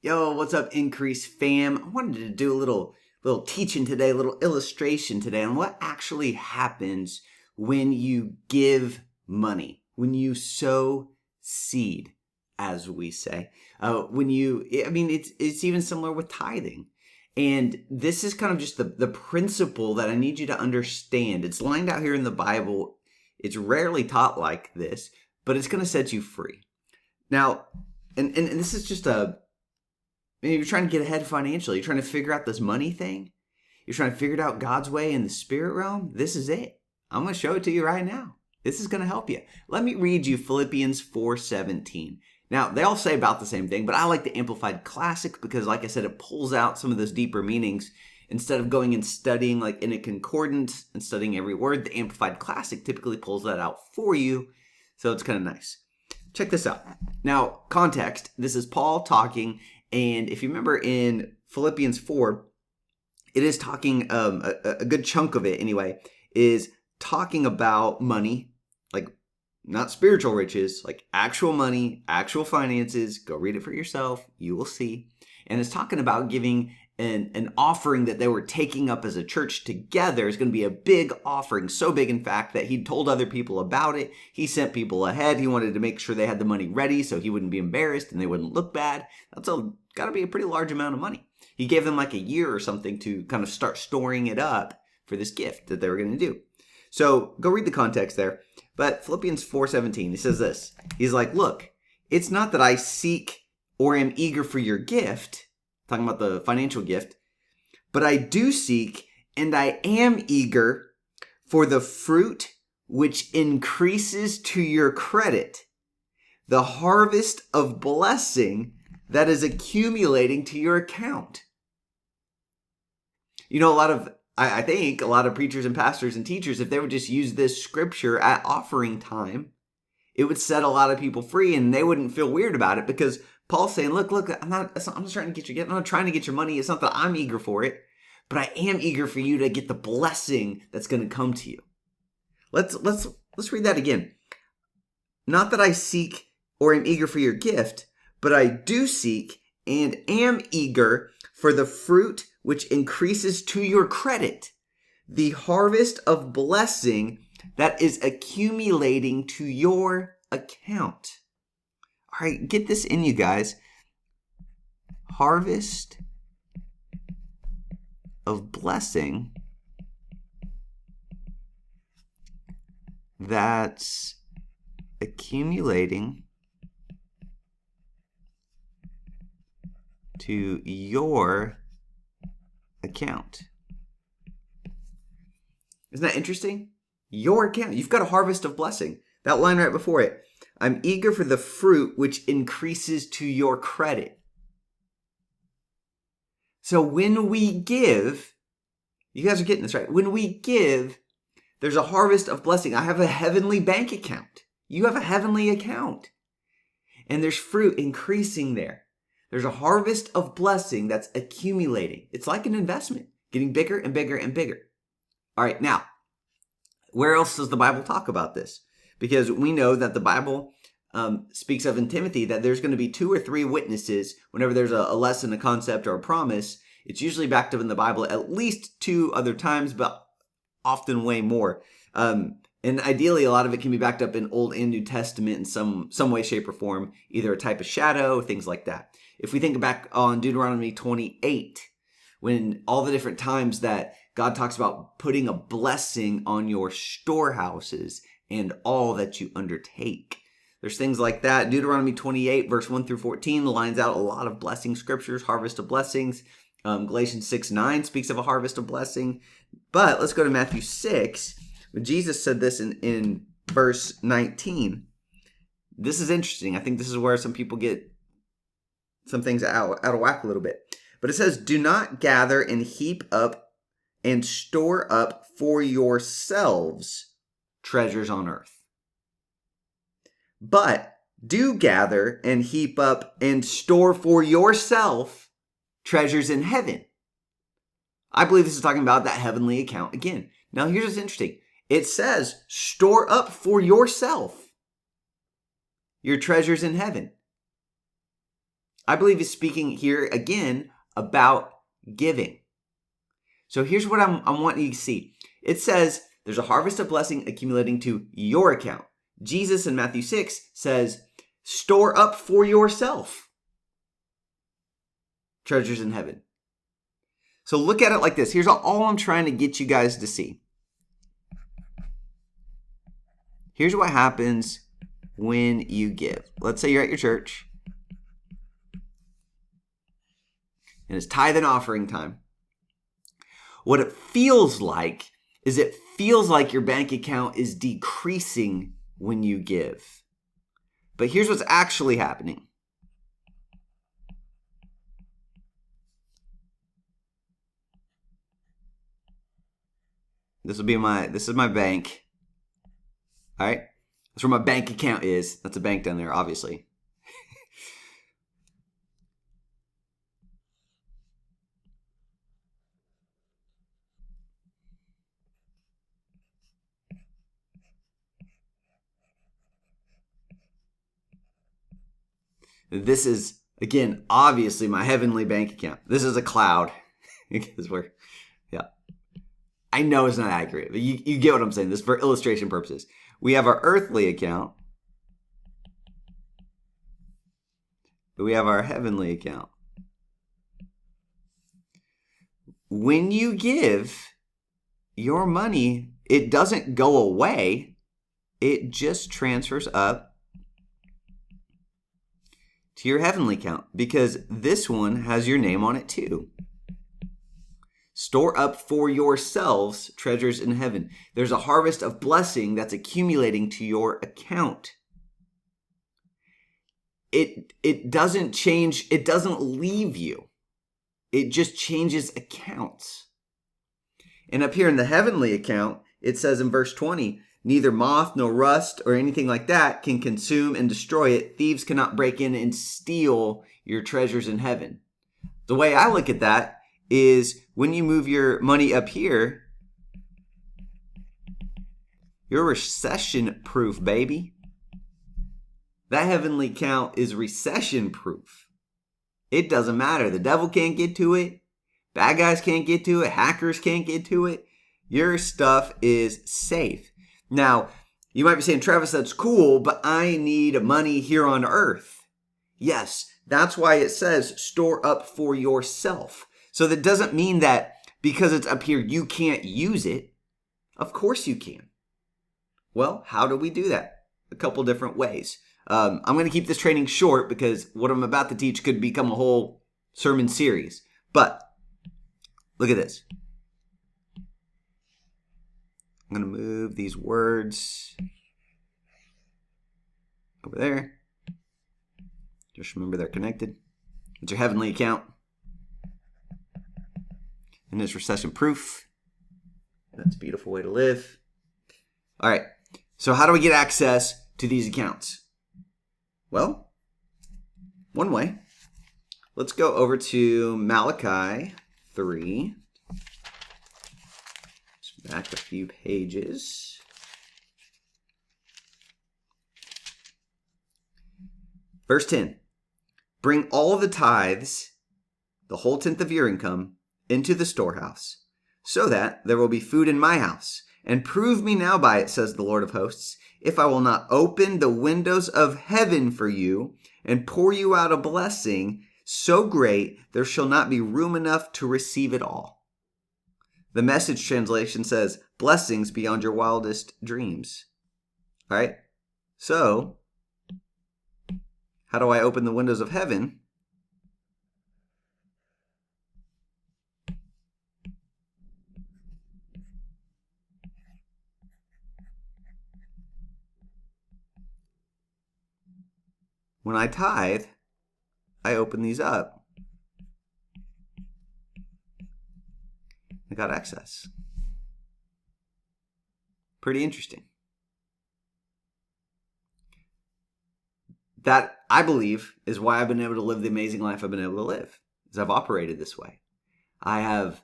Yo, what's up, Increase fam? I wanted to do a little teaching today, a little illustration today on what actually happens when you give money, when you sow seed, as we say. It's even similar with tithing. And this is kind of just the principle that I need you to understand. It's lined out here in the Bible. It's rarely taught like this, but it's going to set you free. Now, and this is just maybe you're trying to get ahead financially. You're trying to figure out this money thing. You're trying to figure it out God's way in the spirit realm. This is it. I'm going to show it to you right now. This is going to help you. Let me read you Philippians 4:17. Now, they all say about the same thing, but I like the Amplified Classic because, like I said, it pulls out some of those deeper meanings. Instead of going and studying like in a concordance and studying every word, the Amplified Classic typically pulls that out for you. So it's kind of nice. Check this out. Now, context. This is Paul talking. And if you remember in Philippians 4, it is talking, a good chunk of it anyway, is talking about money, like not spiritual riches, like actual money, actual finances. Go read it for yourself. You will see. And it's talking about giving an offering that they were taking up as a church together. Is going to be a big offering, so big in fact that he told other people about it. He sent people ahead. He wanted to make sure they had the money ready so he wouldn't be embarrassed and they wouldn't look bad. That's got to be a pretty large amount of money. He gave them like a year or something to kind of start storing it up for this gift that they were going to do. So go read the context there. But Philippians 4:17, he says this. He's like, look, it's not that I seek or am eager for your gift, talking about the financial gift, but I do seek and I am eager for the fruit which increases to your credit, the harvest of blessing that is accumulating to your account. You know, I think a lot of preachers and pastors and teachers, if they would just use this scripture at offering time, it would set a lot of people free and they wouldn't feel weird about it because Paul's saying, look, I'm not trying to get your gift. I'm not trying to get your money. It's not that I'm eager for it, but I am eager for you to get the blessing that's going to come to you. Let's read that again. Not that I seek or am eager for your gift, but I do seek and am eager for the fruit which increases to your credit, the harvest of blessing that is accumulating to your account. All right, get this in you guys. Harvest of blessing that's accumulating to your account. Isn't that interesting? Your account. You've got a harvest of blessing. That line right before it. I'm eager for the fruit which increases to your credit. So when we give, you guys are getting this right. When we give, there's a harvest of blessing. I have a heavenly bank account. You have a heavenly account. And there's fruit increasing there. There's a harvest of blessing that's accumulating. It's like an investment, getting bigger and bigger and bigger. All right, now, where else does the Bible talk about this? Because we know that the Bible speaks of in Timothy that there's going to be 2 or 3 witnesses whenever there's a lesson, a concept, or a promise. It's usually backed up in the Bible at least 2 other times, but often way more. And ideally, a lot of it can be backed up in Old and New Testament in some way, shape, or form, either a type of shadow, things like that. If we think back on Deuteronomy 28, when all the different times that God talks about putting a blessing on your storehouses and all that you undertake. There's things like that. Deuteronomy 28, verse 1 through 14 lines out a lot of blessing scriptures, harvest of blessings. Galatians 6:9 speaks of a harvest of blessing. But let's go to Matthew 6. When Jesus said this in verse 19. This is interesting. I think this is where some people get some things out of whack a little bit. But it says, do not gather and heap up and store up for yourselves treasures on earth. But do gather and heap up and store for yourself treasures in heaven. I believe this is talking about that heavenly account again. Now here's what's interesting. It says, store up for yourself your treasures in heaven. I believe he's speaking here again about giving. So here's what I'm wanting you to see. It says there's a harvest of blessing accumulating to your account. Jesus in Matthew 6 says, store up for yourself treasures in heaven. So look at it like this. Here's all I'm trying to get you guys to see. Here's what happens when you give. Let's say you're at your church and it's tithe and offering time. What it feels like is it feels like your bank account is decreasing when you give. But here's what's actually happening. This is my bank. All right. That's where my bank account is. That's a bank down there, obviously. This is, again, obviously my heavenly bank account. This is a cloud. Because I know it's not accurate, but you get what I'm saying. This is for illustration purposes. We have our earthly account. But we have our heavenly account. When you give your money, it doesn't go away. It just transfers up to your heavenly account because this one has your name on it too. Store up for yourselves treasures in heaven. There's a harvest of blessing that's accumulating to your account. It doesn't change. It doesn't leave you. It just changes accounts. And up here in the heavenly account, it says in verse 20, neither moth nor rust or anything like that can consume and destroy it. Thieves cannot break in and steal your treasures in heaven. The way I look at that is when you move your money up here, you're recession proof, baby. That heavenly account is recession proof. It doesn't matter. The devil can't get to it. Bad guys can't get to it. Hackers can't get to it. Your stuff is safe. Now, you might be saying, Travis, that's cool, but I need money here on earth. Yes, that's why it says store up for yourself. So that doesn't mean that because it's up here, you can't use it. Of course you can. Well, how do we do that? A couple different ways. I'm going to keep this training short because what I'm about to teach could become a whole sermon series. But look at this. I'm going to move these words over there. Just remember they're connected. It's your heavenly account. And it's recession proof. That's a beautiful way to live. All right. So how do we get access to these accounts? Well, one way. Let's go over to Malachi 3. Just back a few pages. Verse 10. Bring all the tithes, the whole tenth of your income, into the storehouse, so that there will be food in my house. And prove me now by it, says the Lord of hosts, if I will not open the windows of heaven for you and pour you out a blessing so great there shall not be room enough to receive it all. The Message translation says, blessings beyond your wildest dreams. All right? So, how do I open the windows of heaven? When I tithe, I open these up. I got access. Pretty interesting. That, I believe, is why I've been able to live the amazing life I've been able to live, is I've operated this way. I have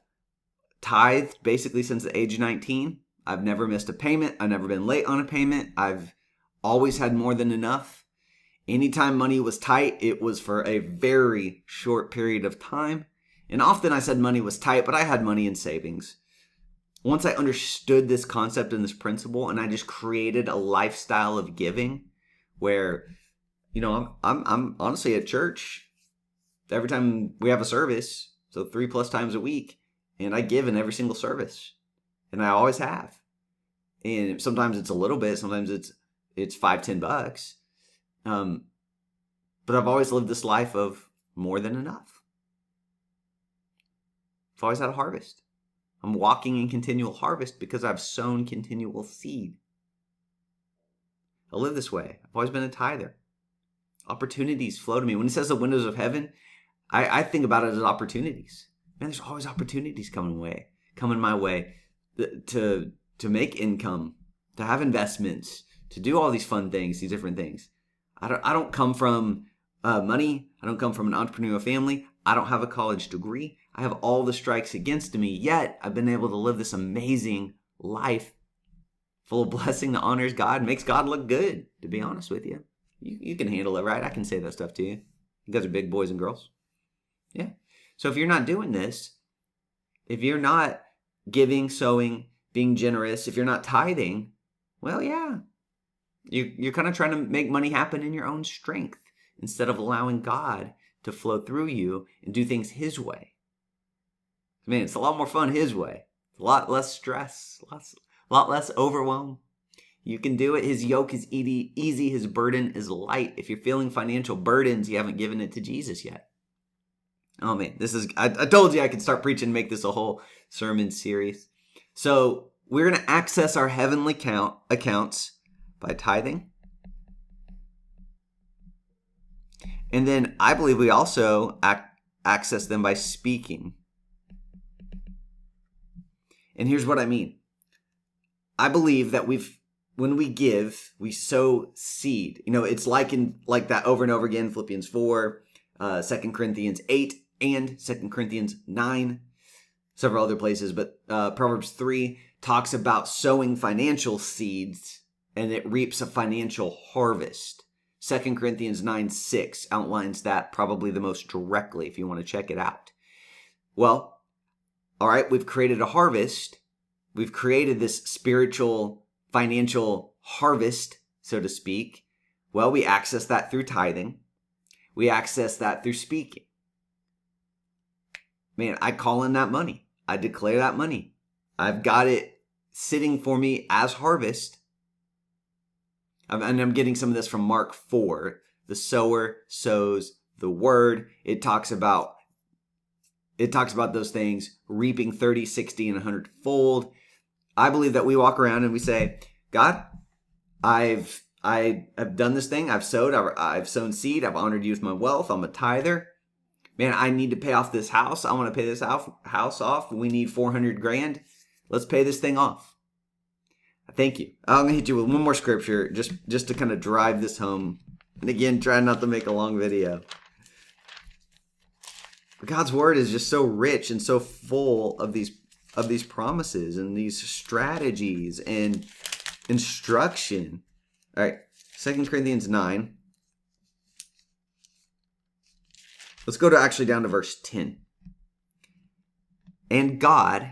tithed basically since the age of 19. I've never missed a payment. I've never been late on a payment. I've always had more than enough. Anytime money was tight, it was for a very short period of time. And often I said money was tight, but I had money in savings. Once I understood this concept and this principle, and I just created a lifestyle of giving where, I'm honestly at church every time we have a service, so 3+ times a week, and I give in every single service, and I always have. And sometimes it's a little bit, sometimes it's $5-10. But I've always lived this life of more than enough. I've always had a harvest. I'm walking in continual harvest because I've sown continual seed. I live this way. I've always been a tither. Opportunities flow to me. When it says the windows of heaven, I think about it as opportunities. Man, there's always opportunities coming my way to make income, to have investments, to do all these fun things, these different things. I don't come from money. I don't come from an entrepreneurial family. I don't have a college degree. I have all the strikes against me, yet I've been able to live this amazing life full of blessing that honors God, makes God look good, to be honest with you. You can handle it, right? I can say that stuff to you. You guys are big boys and girls. Yeah. So if you're not doing this, if you're not giving, sowing, being generous, if you're not tithing, well, yeah, you're kind of trying to make money happen in your own strength instead of allowing God to flow through you and do things His way. Man, it's a lot more fun His way. A lot less stress, a lot less overwhelm. You can do it. His yoke is easy. His burden is light. If you're feeling financial burdens, you haven't given it to Jesus yet. Oh man, I told you I could start preaching and make this a whole sermon series. So we're going to access our heavenly accounts by tithing. And then I believe we also access them by speaking. And here's what I mean. I believe that when we give, we sow seed. It's like that over and over again, Philippians 4, 2 Corinthians 8, and 2 Corinthians 9, several other places. But Proverbs 3 talks about sowing financial seeds, and it reaps a financial harvest. 2 Corinthians 9:6 outlines that probably the most directly if you want to check it out. Well, all right, we've created a harvest. We've created this spiritual, financial harvest, so to speak. Well, we access that through tithing. We access that through speaking. Man, I call in that money. I declare that money. I've got it sitting for me as harvest. And I'm getting some of this from Mark 4. The sower sows the word. It talks about those things reaping 30, 60, and 100-fold. I believe that we walk around and we say, God, I have done this thing. I've sowed. I've sown seed. I've honored you with my wealth. I'm a tither. Man, I need to pay off this house. I want to pay this house off. We need $400,000. Let's pay this thing off. Thank you. I'm going to hit you with one more scripture just to kind of drive this home. And again, try not to make a long video. But God's word is just so rich and so full of these promises and these strategies and instruction. All right, 2 Corinthians 9. Let's go down to verse 10. And God,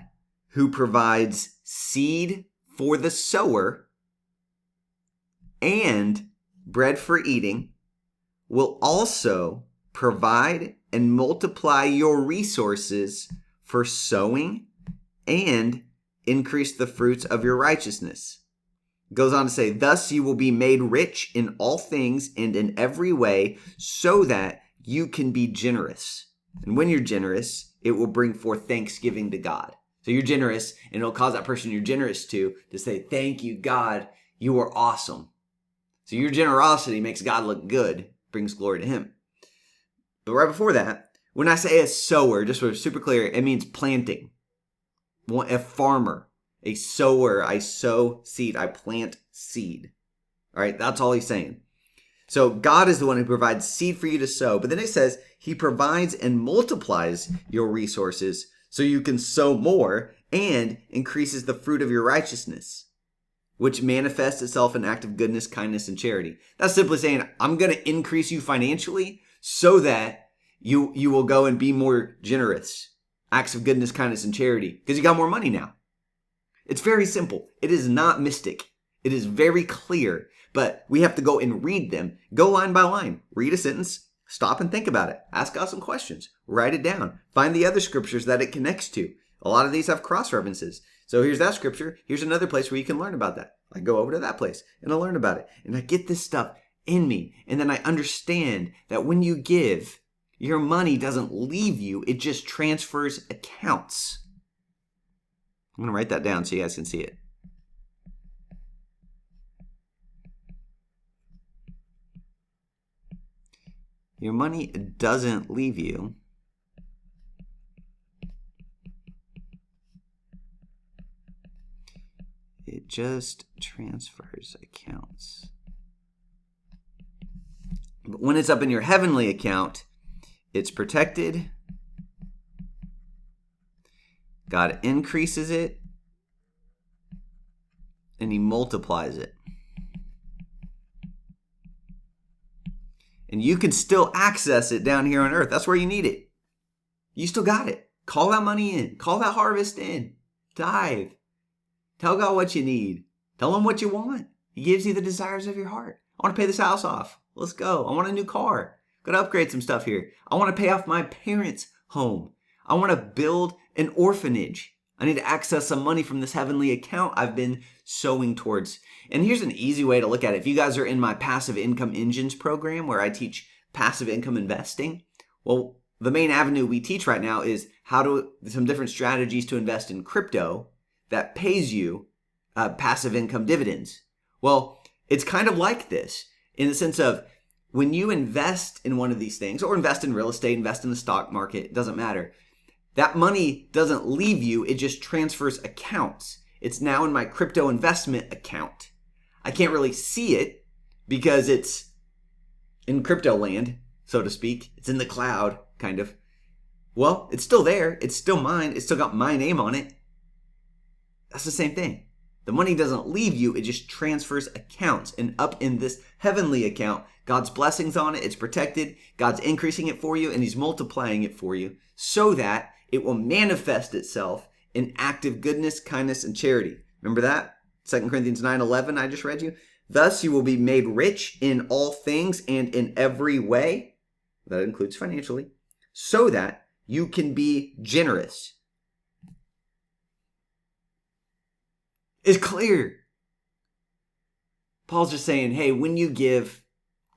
who provides seed for the sower and bread for eating, will also provide and multiply your resources for sowing and increase the fruits of your righteousness. It goes on to say, thus you will be made rich in all things and in every way, so that you can be generous. And when you're generous, it will bring forth thanksgiving to God. So you're generous, and it'll cause that person you're generous to say, thank you, God, you are awesome. So your generosity makes God look good, brings glory to Him. But right before that, when I say a sower, just so we're super clear, it means planting. A farmer, a sower, I sow seed, I plant seed. All right, that's all he's saying. So God is the one who provides seed for you to sow. But then it says He provides and multiplies your resources so you can sow more and increases the fruit of your righteousness. which manifests itself in act of goodness, kindness, and charity. That's simply saying, I'm going to increase you financially so that you will go and be more generous. Acts of goodness, kindness, and charity, because you got more money now. It's very simple. It is not mystic. It is very clear, but we have to go and read them. Go line by line. Read a sentence. Stop and think about it. Ask God some questions. Write it down. Find the other scriptures that it connects to. A lot of these have cross references. So here's that scripture. Here's another place where you can learn about that. I go over to that place and I learn about it. And I get this stuff in me. And then I understand that when you give, your money doesn't leave you. It just transfers accounts. I'm going to write that down so you guys can see it. Your money doesn't leave you. It just transfers accounts. But when it's up in your heavenly account, it's protected. God increases it, and he multiplies it. And you can still access it down here on earth. That's where you need it. You still got it. Call that money in. Call that harvest in. Tithe. Tell God what you need. Tell him what you want. He gives you the desires of your heart. I want to pay this house off. Let's go. I want a new car. Got to upgrade some stuff here. I want to pay off my parents' home. I want to build an orphanage. I need to access some money from this heavenly account I've been sowing towards. And here's an easy way to look at it. If you guys are in my Passive Income Engines program where I teach passive income investing, well, the main avenue we teach right now is some different strategies to invest in crypto that pays you passive income dividends. Well, it's kind of like this in the sense of when you invest in one of these things, or invest in real estate, invest in the stock market, it doesn't matter. That money doesn't leave you. It just transfers accounts. It's now in my crypto investment account. I can't really see it because it's in crypto land, so to speak. It's in the cloud, kind of. Well, it's still there. It's still mine. It's still got my name on it. That's the same thing. The money doesn't leave you. It just transfers accounts. And up in this heavenly account, God's blessings on it. It's protected. God's increasing it for you, and he's multiplying it for you so that it will manifest itself in active goodness, kindness, and charity. Remember that? 2 Corinthians 9:11 I just read you. Thus you will be made rich in all things and in every way. That includes financially. So that you can be generous. It's clear. Paul's just saying, hey, when you give,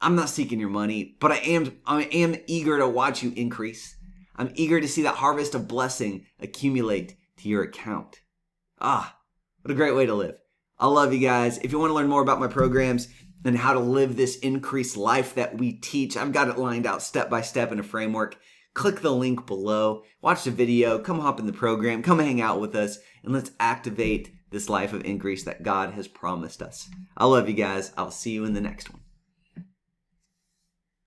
I'm not seeking your money, but I am eager to watch you increase. I'm eager to see that harvest of blessing accumulate to your account. What a great way to live. I love you guys. If you want to learn more about my programs and how to live this increased life that we teach, I've got it lined out step by step in a framework. Click the link below, watch the video, come hop in the program, come hang out with us, and let's activate this life of increase that God has promised us. I love you guys. I'll see you in the next one.